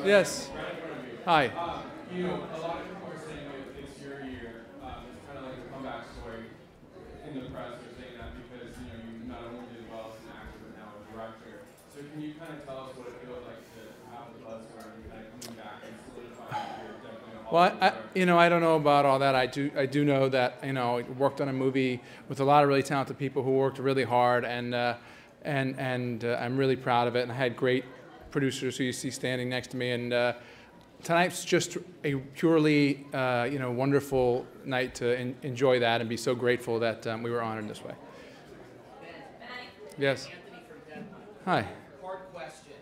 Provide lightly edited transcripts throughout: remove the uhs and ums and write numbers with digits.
Yes. Hi. You know, a lot of people are saying it's your year. It's kind of like a comeback story in the press. They're saying that because you not only did well as an actor but now as a director. So can you kind of tell us what it feels like to have the buzz around you, kind of coming back and solidifying you're definitely a Hollywood Well, I don't know about all that. I do know that I worked on a movie with a lot of really talented people who worked really hard, and I'm really proud of it. And I had great producers who you see standing next to me, and tonight's just a purely wonderful night to enjoy that and be so grateful that we were honored this way. Yes. Hi. Hard question.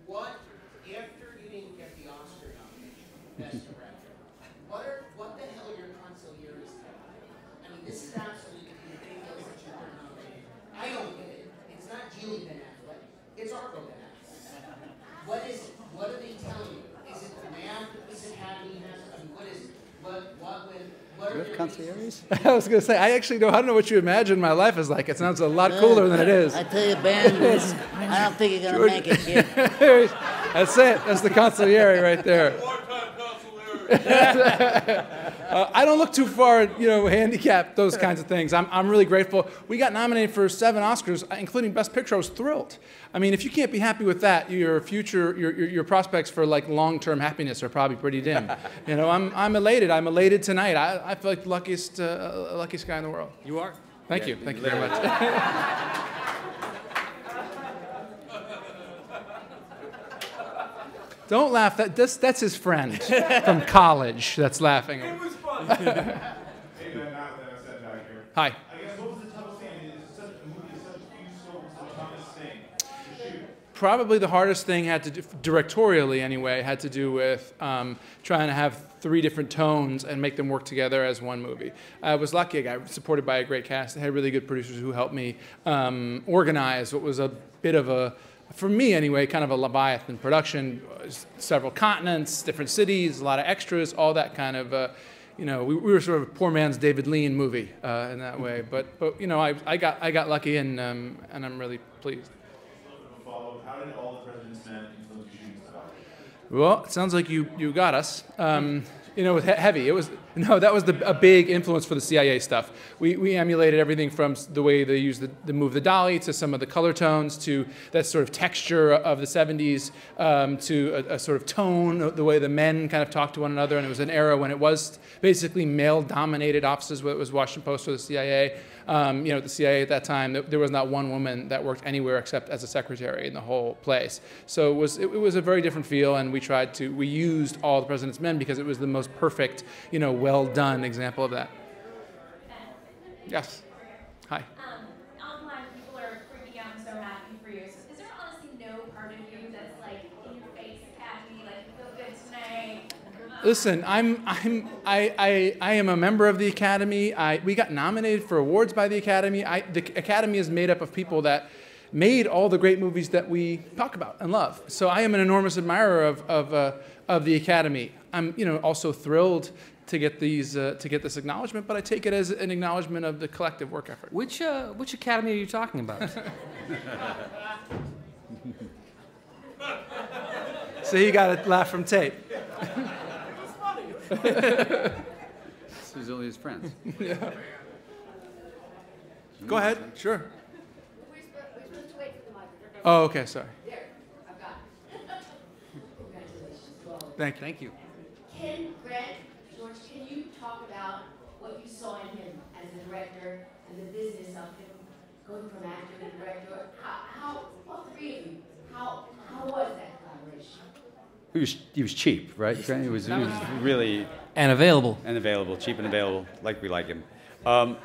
What, after you didn't get the Oscar nomination, Best Director, what the hell are your consiglieres telling? I mean, this is absolutely ridiculous that you were nominated. I don't get it. It's not Julie Ben Affleck. It's Argo Ben Affleck. What is it? What are they telling you? Is it the math that this Academy has? I mean, what is it? What Do you have consiglieres? I was going to say, I don't know what you imagine my life is like. It sounds a lot cooler than it is. I tell you, Ben, I don't think you're going to make it, kid. That's it. That's the consigliere right there. I don't look too far, handicap, those kinds of things. I'm really grateful. We got nominated for 7 Oscars, including Best Picture. I was thrilled. I mean, if you can't be happy with that, your prospects for like long-term happiness are probably pretty dim. I'm elated. I'm elated tonight. I feel like the luckiest guy in the world. You are. Thank you. Thank you very much. Don't laugh. That's his friend from college that's laughing. It was fun. Hey, man, now that I said back here. Hi. I guess what was the toughest thing? It's such a movie, such a huge scope, what's the toughest thing to shoot? Probably the hardest thing had to do, directorially anyway, had to do with trying to have 3 different tones and make them work together as one movie. I was lucky. I got supported by a great cast. I had really good producers who helped me organize what was a bit of a, for me anyway, kind of a Leviathan production, several continents, different cities, a lot of extras, all that kind of, we were sort of a poor man's David Lean movie in that way. But I got lucky, and I'm really pleased. How did All the President's Men influence your shooting style? Well, it sounds like you got us. It was heavy. That was a big influence for the CIA stuff. We emulated everything from the way they used the move the dolly to some of the color tones to that sort of texture of the 70s to a sort of tone, the way the men kind of talked to one another. And it was an era when it was basically male-dominated offices, whether it was Washington Post or the CIA. The CIA at that time, there was not one woman that worked anywhere except as a secretary in the whole place. So it was a very different feel, and we used All the President's Men because it was the most perfect, well done example of that. Yes. Hi. Online, people are freaking out and so happy for you. So is there honestly no part of you that's like in your face, Academy, like you feel good tonight? Listen, I am a member of the Academy. We got nominated for awards by the Academy. The Academy is made up of people that made all the great movies that we talk about and love. So I am an enormous admirer of the Academy. I'm also thrilled to get this acknowledgement, but I take it as an acknowledgement of the collective work effort. Which Academy are you talking about? So you got to laugh from tape. This is only his friends. Yeah. Go ahead. Sure. We're supposed to wait for the microphone. Oh, okay. Sorry. There, I've got it. Congratulations to all of you. Thank you. Thank you. Ken, Grant, George, can you talk about what you saw in him as a director and the business of him going from actor to director? How all 3 of you, how was that collaboration? He was cheap, right? He was really And available. cheap and available, like we like him. Well,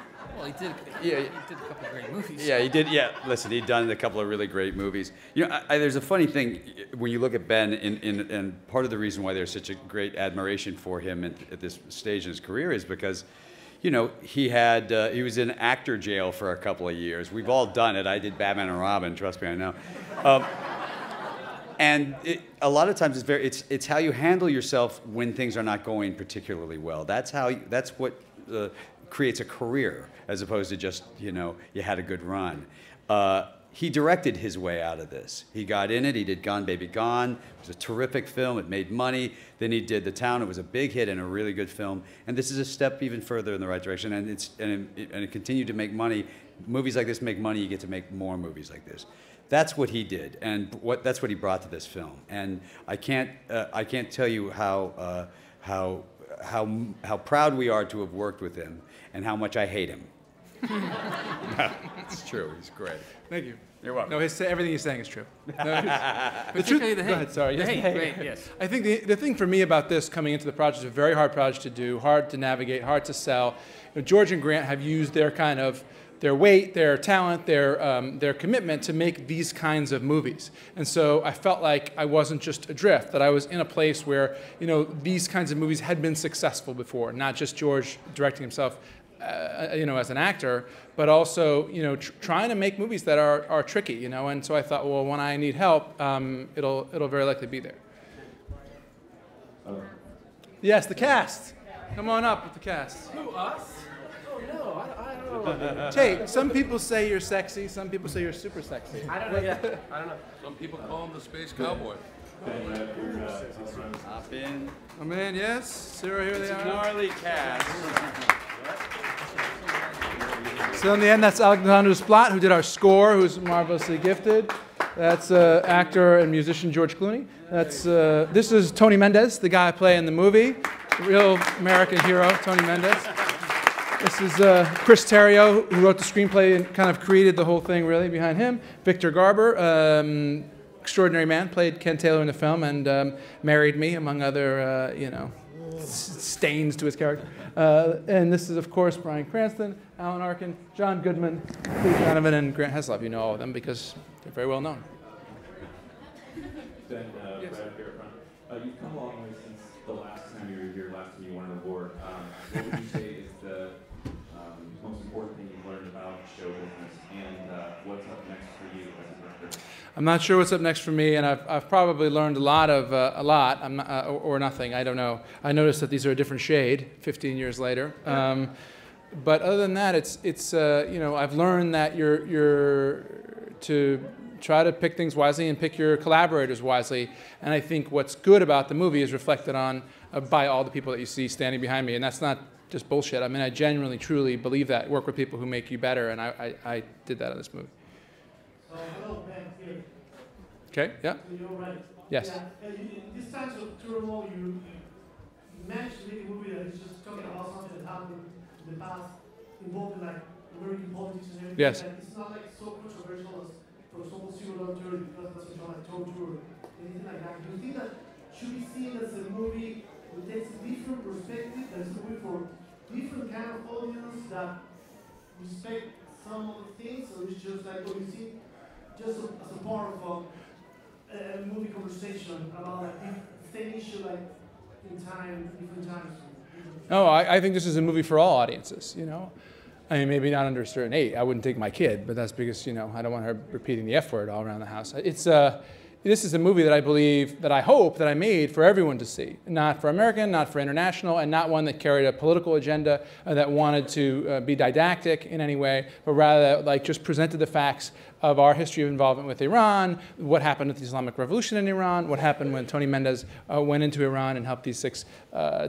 he did a couple of great movies. Yeah, he did. Yeah, listen, he'd done a couple of really great movies. There's a funny thing when you look at Ben, and part of the reason why there's such a great admiration for him at this stage in his career is because, he was in actor jail for a couple of years. We've all done it. I did Batman and Robin. Trust me, I know. And a lot of times it's how you handle yourself when things are not going particularly well. That's what creates a career, as opposed to just you had a good run. he directed his way out of this. He got in it. He did Gone Baby Gone. It was a terrific film. It made money. Then he did The Town. It was a big hit and a really good film. And this is a step even further in the right direction. And it continued to make money. Movies like this make money. You get to make more movies like this. That's what he did, and that's what he brought to this film. And I can't tell you how proud we are to have worked with him, and how much I hate him. It's true. He's great. Thank you. You're welcome. No, everything he's saying is true. No, The truth, go ahead, sorry. The Yes, hate, great, yes. I think the thing for me about this coming into the project is a very hard project to do, hard to navigate, hard to sell. You know, George and Grant have used their weight, their talent, their commitment to make these kinds of movies. And so I felt like I wasn't just adrift, that I was in a place where, you know, these kinds of movies had been successful before, not just George directing himself, you know, as an actor, but also, you know, trying to make movies that are tricky, you know. And so I thought, well, when I need help, it'll very likely be there. Yes, the cast. Come on up with the cast. Who, us? Oh, no, I don't know. Tate, some people say you're sexy, some people say you're super sexy. I don't know yet. I don't know. Some people call him the Space Cowboy. Hop in. Oh man, yes. Sarah, here they It's a are. gnarly cast. So in the end, that's Alexander Desplat, who did our score, who's marvelously gifted. That's actor and musician George Clooney. This is Tony Mendez, the guy I play in the movie, the real American hero, Tony Mendez. This is Chris Terrio, who wrote the screenplay and kind of created the whole thing really behind him. Victor Garber, extraordinary man, played Ken Taylor in the film and married me, among other, you know, stains to his character. And this is, of course, Bryan Cranston, Alan Arkin, John Goodman, Pete Donovan, and Grant Heslov. You know all of them because they're very well known. Ben, Brad here at front. You've come a long way since the last time you were here, last time you won an award. What would you say is the most important thing you've learned about show business, and what's up next for you as a director? I'm not sure what's up next for me, and I've probably learned a lot. I'm not, or nothing. I don't know. I noticed that these are a different shade 15 years later. But other than that, it's you know, I've learned that you're to try to pick things wisely and pick your collaborators wisely. And I think what's good about the movie is reflected on by all the people that you see standing behind me, and that's not just bullshit. I mean, I genuinely, truly believe that. Work with people who make you better, and I did that in this movie. Hello, Ben here. Okay, yeah? You're right. Yes. Yeah. In these times of turmoil, you managed to make a movie that is just talking about something that happened in the past, involving like American politics and everything. Yes. And it's not like so controversial as, for example, Zero Dark Thirty, because that's what you like torture or anything like that. Do you think that should be seen as a movie that takes a different perspective, that's a movie for different kind of audience that respect some of the things, or it's just like what you see just as a part of a movie conversation about like the same issue, like in time, different times? No, I think this is a movie for all audiences, you know. I mean, maybe not under a certain age. I wouldn't take my kid, but that's because, you know, I don't want her repeating the F word all around the house. This is a movie that I believe, that I hope that I made for everyone to see. Not for American, not for international, and not one that carried a political agenda that wanted to be didactic in any way, but rather like just presented the facts of our history of involvement with Iran, what happened with the Islamic Revolution in Iran, what happened when Tony Mendez went into Iran and helped these 6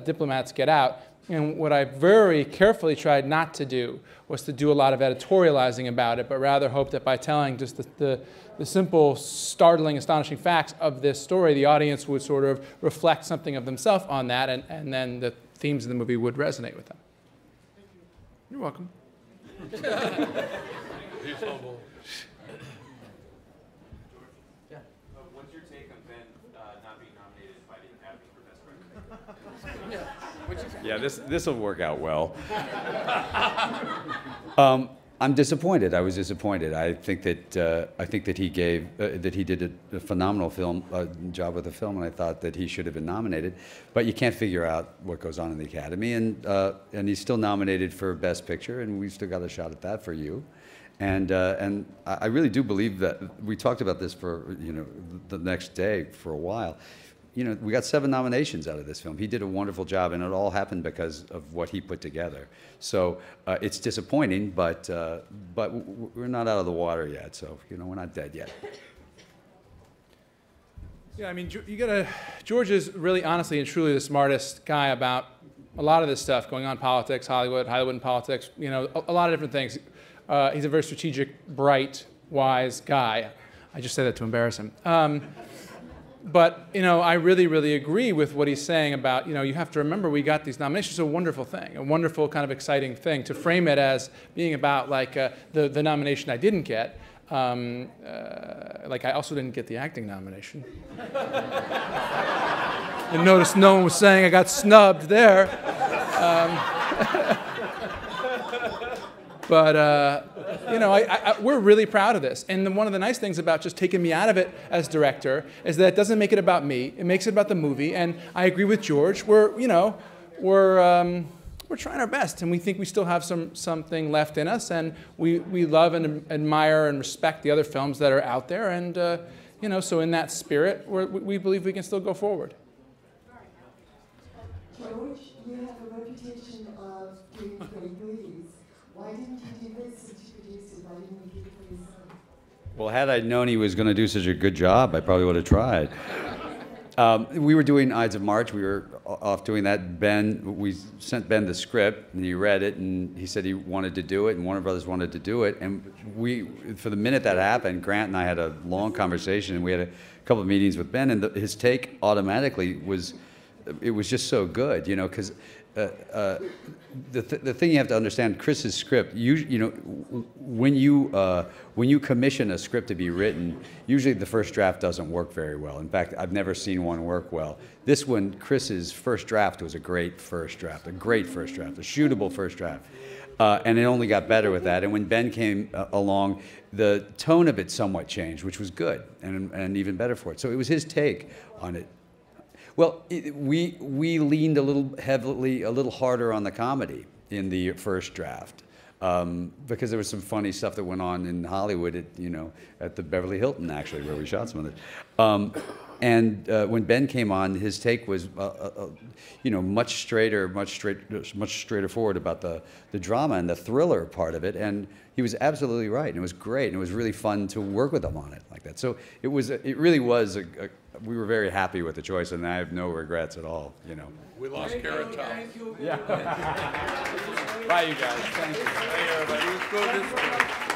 diplomats get out. And what I very carefully tried not to do was to do a lot of editorializing about it, but rather hope that by telling just the simple, startling, astonishing facts of this story, the audience would sort of reflect something of themselves on that, and then the themes of the movie would resonate with them. You're welcome. He's humble. What's your take on Ben not being nominated by the Academy for Best Director? Yeah, this will work out well. I'm disappointed. I was disappointed. I think that he did a phenomenal job with the film, and I thought that he should have been nominated. But you can't figure out what goes on in the Academy, and he's still nominated for Best Picture, and we've still got a shot at that for you. And I really do believe that we talked about this for the next day for a while. you know, we got 7 nominations out of this film. He did a wonderful job, and it all happened because of what he put together. So it's disappointing, but we're not out of the water yet. So, you know, we're not dead yet. Yeah, I mean, George is really, honestly and truly the smartest guy about a lot of this stuff going on, politics, Hollywood and politics, you know, a lot of different things. He's a very strategic, bright, wise guy. I just said that to embarrass him. But, you know, I really, really agree with what he's saying about, you know, you have to remember we got these nominations. It's a wonderful thing, a wonderful kind of exciting thing to frame it as being about, like, the nomination I didn't get. Like, I also didn't get the acting nomination. You notice no one was saying I got snubbed there. But, you know, we're really proud of this. And one of the nice things about just taking me out of it as director is that it doesn't make it about me. It makes it about the movie. And I agree with George. We're trying our best, and we think we still have something left in us. And we love and admire and respect the other films that are out there. And, you know, so in that spirit, we believe we can still go forward. George, you have a reputation of doing great movies. Why didn't you do this since you produced it? Why didn't you keep it for yourself? Well, had I known he was going to do such a good job, I probably would have tried. We were doing Ides of March. We were off doing that. We sent Ben the script, and he read it, and he said he wanted to do it, and Warner Brothers wanted to do it. And for the minute that happened, Grant and I had a long conversation, and we had a couple of meetings with Ben, and his take automatically was, it was just so good, you know, because the thing you have to understand, Chris's script, you know, when you commission a script to be written, usually the first draft doesn't work very well. In fact, I've never seen one work well. This one, Chris's first draft was a great first draft, a shootable first draft. And it only got better with that. And when Ben came along, the tone of it somewhat changed, which was good and even better for it. So it was his take on it. Well, we leaned a little harder on the comedy in the first draft because there was some funny stuff that went on in Hollywood, at the Beverly Hilton, actually, where we shot some of it. And when Ben came on, his take was, much straighter forward about the drama and the thriller part of it. And he was absolutely right, and it was great, and it was really fun to work with him on it like that. So it really was we were very happy with the choice, and I have no regrets at all. We lost Carrot Top. Yeah. Bye, you guys. Thank you. Hey, everybody. Let's go this way.